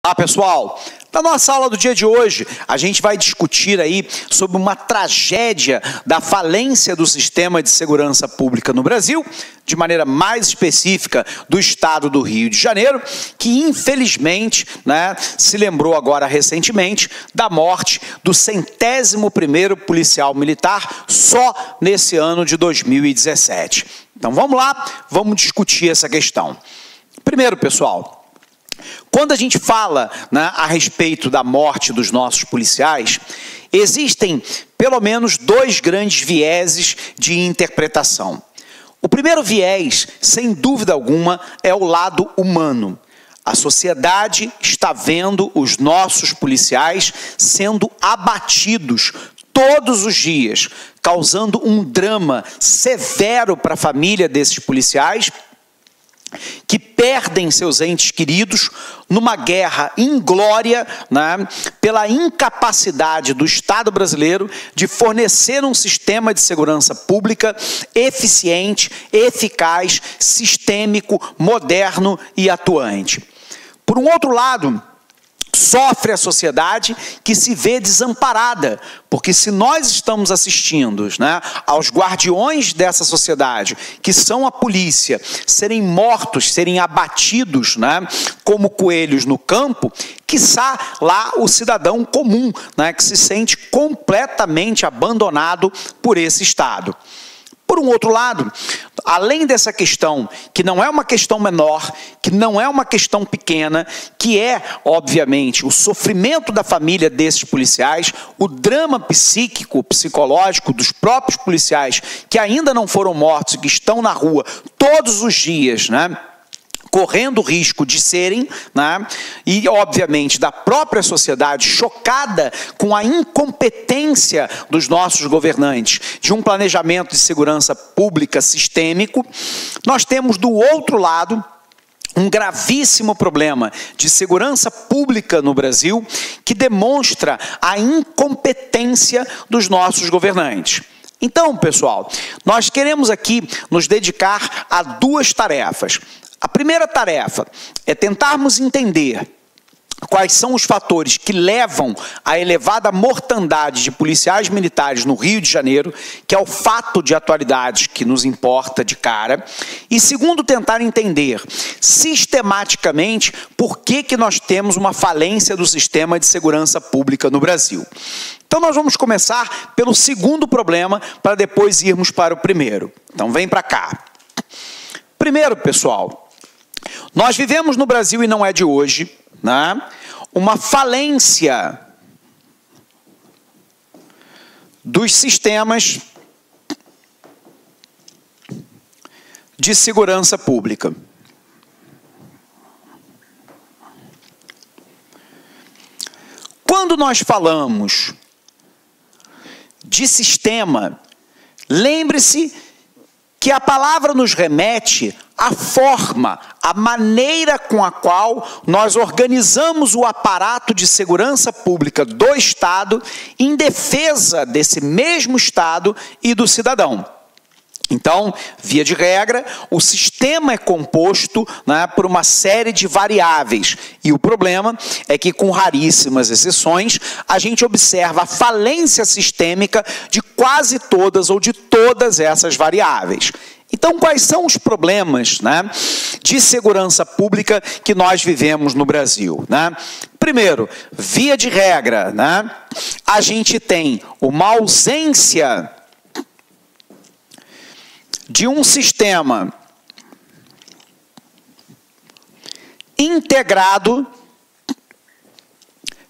Olá pessoal, na nossa aula do dia de hoje a gente vai discutir aí sobre uma tragédia da falência do sistema de segurança pública no Brasil, de maneira mais específica do estado do Rio de Janeiro, que infelizmente se lembrou agora recentemente da morte do 101º policial militar só nesse ano de 2017. Então vamos lá, vamos discutir essa questão. Primeiro, pessoal, quando a gente fala a respeito da morte dos nossos policiais, existem pelo menos dois grandes vieses de interpretação. O primeiro viés, sem dúvida alguma, é o lado humano. A sociedade está vendo os nossos policiais sendo abatidos todos os dias, causando um drama severo para a família desses policiais, que perdem seus entes queridos numa guerra inglória, pela incapacidade do Estado brasileiro de fornecer um sistema de segurança pública eficiente, eficaz, sistêmico, moderno e atuante. Por um outro lado, sofre a sociedade que se vê desamparada, porque se nós estamos assistindo aos guardiões dessa sociedade, que são a polícia, serem mortos, serem abatidos como coelhos no campo, quiçá lá o cidadão comum, que se sente completamente abandonado por esse Estado. Por um outro lado, além dessa questão, que não é uma questão menor, que não é uma questão pequena, que é, obviamente, o sofrimento da família desses policiais, o drama psíquico, psicológico dos próprios policiais que ainda não foram mortos e que estão na rua todos os dias, correndo o risco de serem, e obviamente da própria sociedade chocada com a incompetência dos nossos governantes de um planejamento de segurança pública sistêmico, nós temos do outro lado um gravíssimo problema de segurança pública no Brasil que demonstra a incompetência dos nossos governantes. Então, pessoal, nós queremos aqui nos dedicar a duas tarefas. A primeira tarefa é tentarmos entender quais são os fatores que levam à elevada mortandade de policiais militares no Rio de Janeiro, que é o fato de atualidade que nos importa de cara. E segundo, tentar entender sistematicamente por que nós temos uma falência do sistema de segurança pública no Brasil. Então nós vamos começar pelo segundo problema para depois irmos para o primeiro. Então vem para cá. Primeiro, pessoal, nós vivemos no Brasil, e não é de hoje, uma falência dos sistemas de segurança pública. Quando nós falamos de sistema, lembre-se que a palavra nos remete à forma, à maneira com a qual nós organizamos o aparato de segurança pública do Estado em defesa desse mesmo Estado e do cidadão. Então, via de regra, o sistema é composto por uma série de variáveis. E o problema é que, com raríssimas exceções, a gente observa a falência sistêmica de quase todas ou de todas essas variáveis. Então, quais são os problemas de segurança pública que nós vivemos no Brasil? Primeiro, via de regra, a gente tem uma ausência de um sistema integrado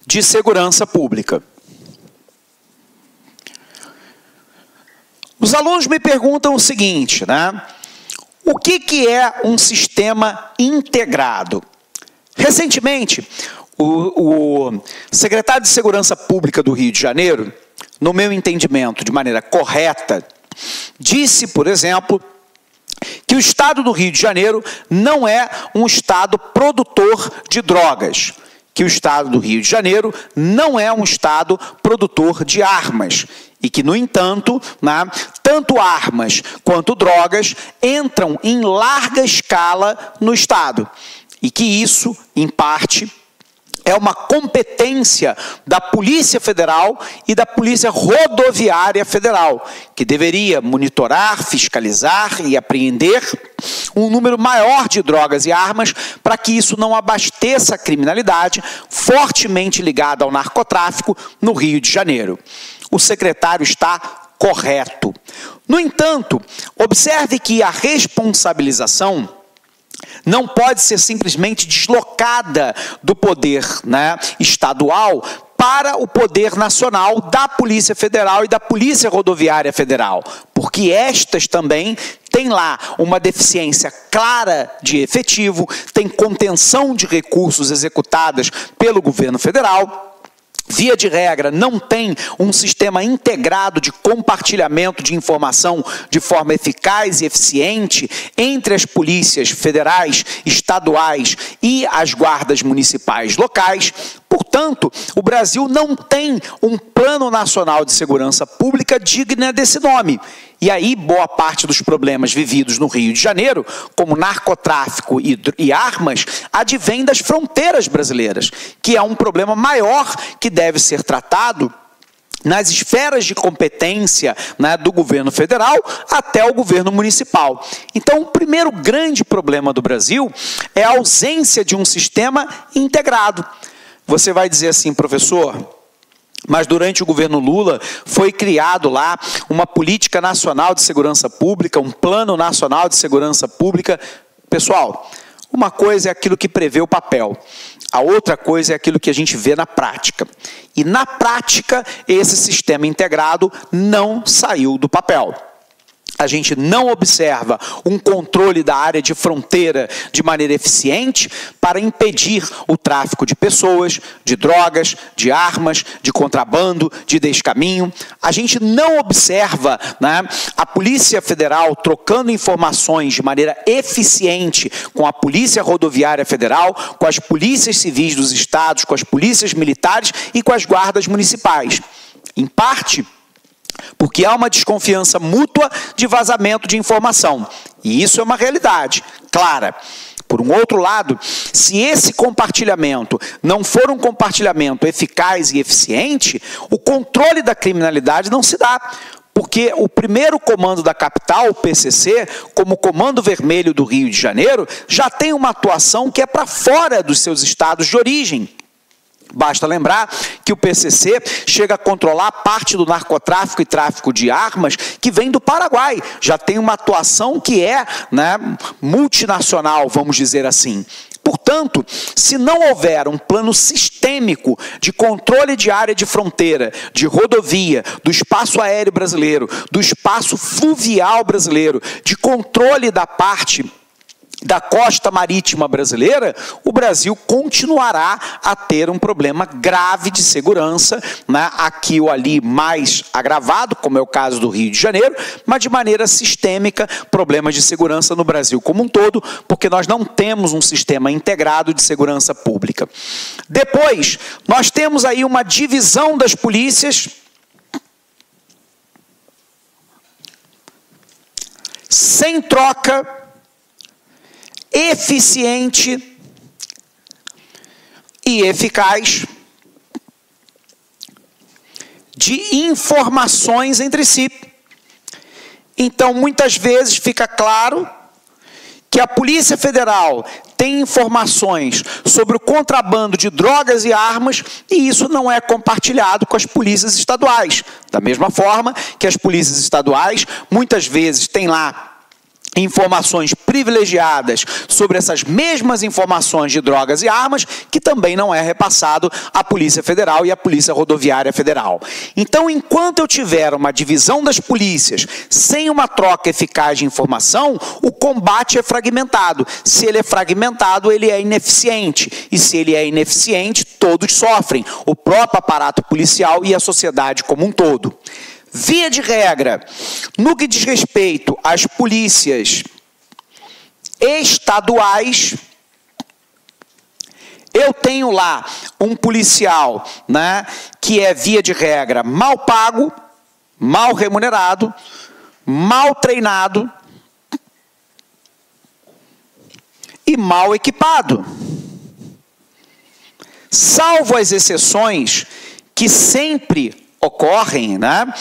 de segurança pública. Os alunos me perguntam o seguinte, o que é um sistema integrado? Recentemente, o secretário de Segurança Pública do Rio de Janeiro, no meu entendimento, de maneira correta, disse, por exemplo, que o Estado do Rio de Janeiro não é um Estado produtor de drogas, que o Estado do Rio de Janeiro não é um Estado produtor de armas, e que, no entanto, tanto armas quanto drogas entram em larga escala no Estado, e que isso, em parte, é uma competência da Polícia Federal e da Polícia Rodoviária Federal, que deveria monitorar, fiscalizar e apreender um número maior de drogas e armas para que isso não abasteça a criminalidade fortemente ligada ao narcotráfico no Rio de Janeiro. O secretário está correto. No entanto, observe que a responsabilização não pode ser simplesmente deslocada do poder, estadual para o poder nacional da Polícia Federal e da Polícia Rodoviária Federal, porque estas também têm lá uma deficiência clara de efetivo, tem contenção de recursos executadas pelo governo federal. Via de regra, não tem um sistema integrado de compartilhamento de informação de forma eficaz e eficiente entre as polícias federais, estaduais e as guardas municipais locais. Portanto, o Brasil não tem um Plano Nacional de Segurança Pública digno desse nome. E aí, boa parte dos problemas vividos no Rio de Janeiro, como narcotráfico e armas, advém das fronteiras brasileiras, que é um problema maior que deve ser tratado nas esferas de competência do governo federal até o governo municipal. Então, o primeiro grande problema do Brasil é a ausência de um sistema integrado. Você vai dizer assim, professor, mas durante o governo Lula foi criado lá uma política nacional de segurança pública, um plano nacional de segurança pública. Pessoal, uma coisa é aquilo que prevê o papel, a outra coisa é aquilo que a gente vê na prática. E na prática, esse sistema integrado não saiu do papel. A gente não observa um controle da área de fronteira de maneira eficiente para impedir o tráfico de pessoas, de drogas, de armas, de contrabando, de descaminho. A gente não observa a Polícia Federal trocando informações de maneira eficiente com a Polícia Rodoviária Federal, com as polícias civis dos estados, com as polícias militares e com as guardas municipais. Em parte, porque há uma desconfiança mútua de vazamento de informação. E isso é uma realidade clara. Por um outro lado, se esse compartilhamento não for um compartilhamento eficaz e eficiente, o controle da criminalidade não se dá. Porque o primeiro comando da capital, o PCC, como Comando Vermelho do Rio de Janeiro, já tem uma atuação que é para fora dos seus estados de origem. Basta lembrar que o PCC chega a controlar parte do narcotráfico e tráfico de armas que vem do Paraguai. Já tem uma atuação que é multinacional, vamos dizer assim. Portanto, se não houver um plano sistêmico de controle de área de fronteira, de rodovia, do espaço aéreo brasileiro, do espaço fluvial brasileiro, de controle da parte da costa marítima brasileira, o Brasil continuará a ter um problema grave de segurança, aqui ou ali mais agravado, como é o caso do Rio de Janeiro, mas de maneira sistêmica, problemas de segurança no Brasil como um todo, porque nós não temos um sistema integrado de segurança pública. Depois, nós temos aí uma divisão das polícias sem troca eficiente e eficaz de informações entre si. Então, muitas vezes fica claro que a Polícia Federal tem informações sobre o contrabando de drogas e armas e isso não é compartilhado com as polícias estaduais. Da mesma forma que as polícias estaduais muitas vezes têm lá informações privilegiadas sobre essas mesmas informações de drogas e armas, que também não é repassado à Polícia Federal e à Polícia Rodoviária Federal. Então, enquanto eu tiver uma divisão das polícias sem uma troca eficaz de informação, o combate é fragmentado. Se ele é fragmentado, ele é ineficiente. E se ele é ineficiente, todos sofrem, o próprio aparato policial e a sociedade como um todo. Via de regra, no que diz respeito às polícias estaduais, eu tenho lá um policial, que é, via de regra, mal pago, mal remunerado, mal treinado e mal equipado. salvo as exceções que sempre ocorrem, né?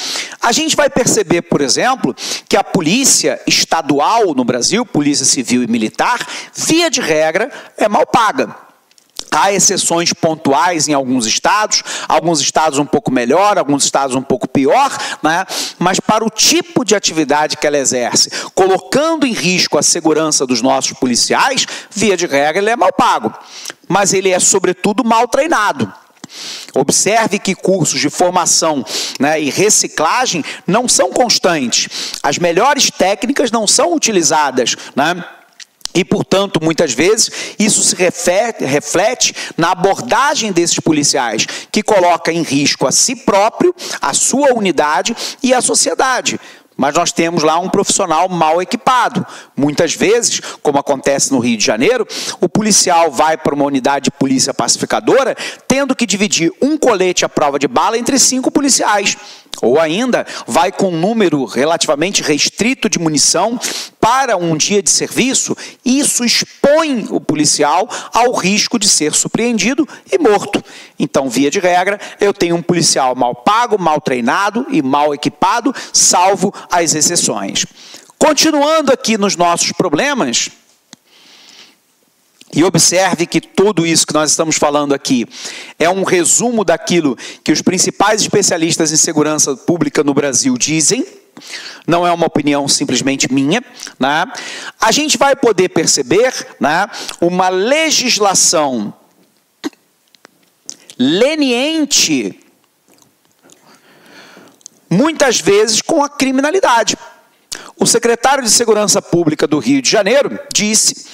A gente vai perceber, por exemplo, que a polícia estadual no Brasil, polícia civil e militar, via de regra, é mal paga. Há exceções pontuais em alguns estados um pouco melhor, alguns estados um pouco pior, né? Mas para o tipo de atividade que ela exerce, colocando em risco a segurança dos nossos policiais, via de regra ele é mal pago. Mas ele é, sobretudo, mal treinado. Observe que cursos de formação, né, e reciclagem não são constantes. As melhores técnicas não são utilizadas, né? E, portanto, muitas vezes, isso se reflete na abordagem desses policiais, que coloca em risco a si próprio, a sua unidade e a sociedade. Mas nós temos lá um profissional mal equipado. Muitas vezes, como acontece no Rio de Janeiro, o policial vai para uma unidade de polícia pacificadora, tendo que dividir um colete à prova de bala entre 5 policiais. Ou ainda, vai com um número relativamente restrito de munição para um dia de serviço. Isso expõe o policial ao risco de ser surpreendido e morto. Então, via de regra, eu tenho um policial mal pago, mal treinado e mal equipado, salvo as exceções. Continuando aqui nos nossos problemas, e observe que tudo isso que nós estamos falando aqui é um resumo daquilo que os principais especialistas em segurança pública no Brasil dizem, não é uma opinião simplesmente minha, né? A gente vai poder perceber, né, uma legislação leniente, muitas vezes com a criminalidade. O secretário de Segurança Pública do Rio de Janeiro disse,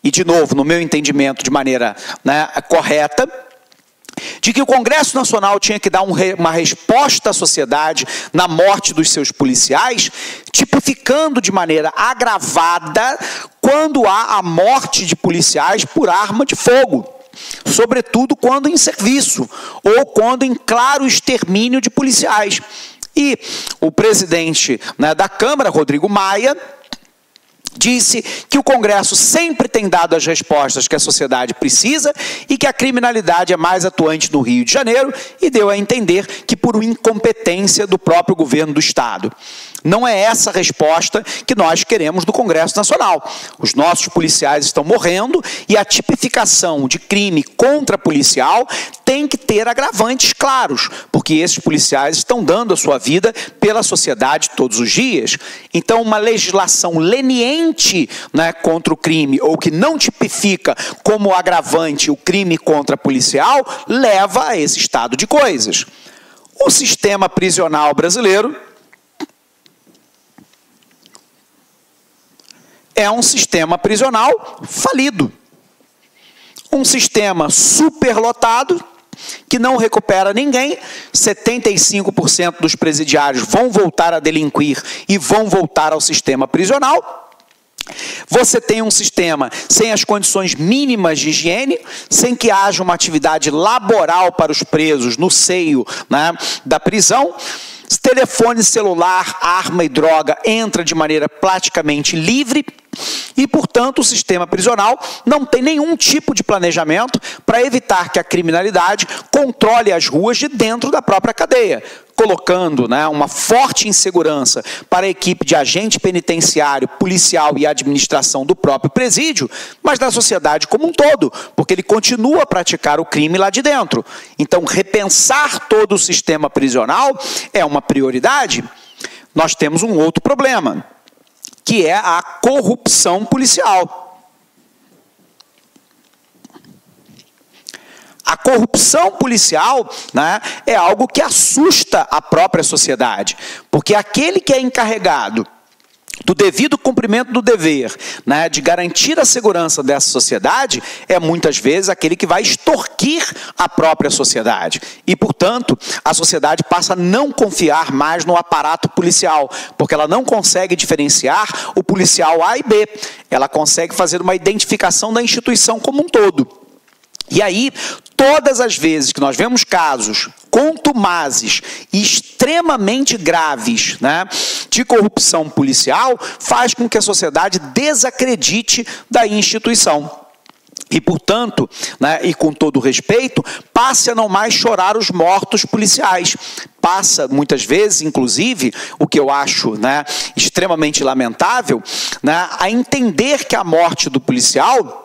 e de novo, no meu entendimento de maneira, né, correta, de que o Congresso Nacional tinha que dar uma resposta à sociedade na morte dos seus policiais, tipificando de maneira agravada quando há a morte de policiais por arma de fogo, sobretudo quando em serviço ou quando em claro extermínio de policiais. E o presidente, né, da Câmara, Rodrigo Maia, disse que o Congresso sempre tem dado as respostas que a sociedade precisa e que a criminalidade é mais atuante no Rio de Janeiro e deu a entender que por incompetência do próprio governo do Estado. Não é essa a resposta que nós queremos do Congresso Nacional. Os nossos policiais estão morrendo e a tipificação de crime contra policial tem que ter agravantes claros, porque esses policiais estão dando a sua vida pela sociedade todos os dias. Então, uma legislação leniente, né, contra o crime, ou que não tipifica como agravante o crime contra policial, leva a esse estado de coisas. O sistema prisional brasileiro é um sistema prisional falido. Um sistema superlotado, que não recupera ninguém. 75% dos presidiários vão voltar a delinquir e vão voltar ao sistema prisional. Você tem um sistema sem as condições mínimas de higiene, sem que haja uma atividade laboral para os presos no seio, né, da prisão. Telefone celular, arma e droga entra de maneira praticamente livre e, portanto, o sistema prisional não tem nenhum tipo de planejamento para evitar que a criminalidade controle as ruas de dentro da própria cadeia, colocando, né, uma forte insegurança para a equipe de agente penitenciário, policial e administração do próprio presídio, mas da sociedade como um todo, porque ele continua a praticar o crime lá de dentro. Então, repensar todo o sistema prisional é uma prioridade. Nós temos um outro problema, que é a corrupção policial. A corrupção policial, né, é algo que assusta a própria sociedade, porque aquele que é encarregado do devido cumprimento do dever, né, de garantir a segurança dessa sociedade, é muitas vezes aquele que vai extorquir a própria sociedade. E, portanto, a sociedade passa a não confiar mais no aparato policial, porque ela não consegue diferenciar o policial A e B. Ela consegue fazer uma identificação da instituição como um todo. E aí, todas as vezes que nós vemos casos contumazes e extremamente graves, né, de corrupção policial, faz com que a sociedade desacredite da instituição. E, portanto, né, e com todo respeito, passe a não mais chorar os mortos policiais. Passa, muitas vezes, inclusive, o que eu acho, né, extremamente lamentável, né, a entender que a morte do policial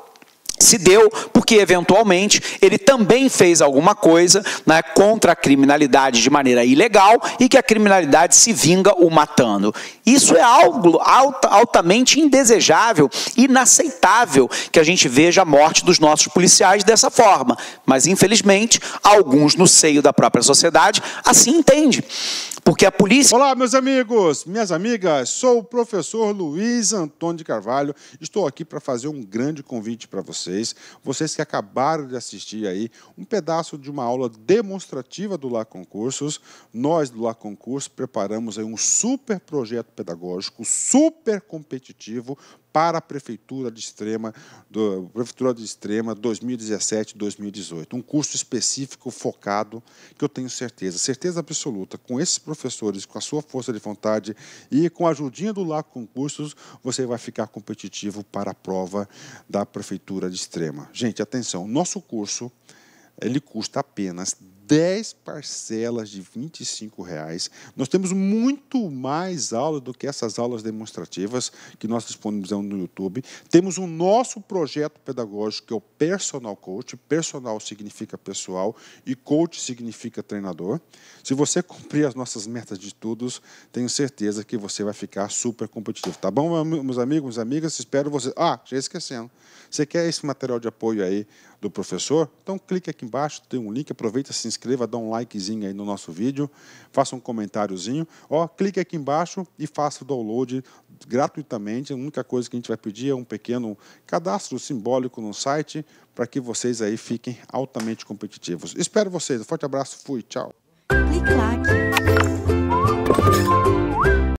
se deu porque, eventualmente, ele também fez alguma coisa, né, contra a criminalidade de maneira ilegal e que a criminalidade se vinga o matando. Isso é algo altamente indesejável, inaceitável que a gente veja a morte dos nossos policiais dessa forma. Mas, infelizmente, alguns no seio da própria sociedade assim entendem. Porque a polícia... Olá, meus amigos, minhas amigas, sou o professor Luiz Antônio de Carvalho, estou aqui para fazer um grande convite para vocês que acabaram de assistir aí um pedaço de uma aula demonstrativa do Lá Concursos. Nós do Lá Concursos preparamos aí um super projeto pedagógico, super competitivo para a Prefeitura de Extrema 2017-2018. Um curso específico, focado, que eu tenho certeza absoluta, com esses professores, com a sua força de vontade e com a ajudinha do Lá Concursos, você vai ficar competitivo para a prova da Prefeitura de Extrema. Gente, atenção, nosso curso, ele custa apenas 10 parcelas de R$ 25. Nós temos muito mais aulas do que essas aulas demonstrativas que nós disponibilizamos no YouTube. Temos o nosso projeto pedagógico, que é o Personal Coach. Personal significa pessoal e coach significa treinador. Se você cumprir as nossas metas de estudos, tenho certeza que você vai ficar super competitivo. Tá bom, meus amigos, amigas? Espero você... já esquecendo. Você quer esse material de apoio aí do professor? Então clique aqui embaixo, tem um link, aproveita, se inscreva, dá um likezinho aí no nosso vídeo, faça um comentáriozinho, clique aqui embaixo e faça o download gratuitamente. A única coisa que a gente vai pedir é um pequeno cadastro simbólico no site para que vocês aí fiquem altamente competitivos. Espero vocês, um forte abraço, fui, tchau. Clique lá.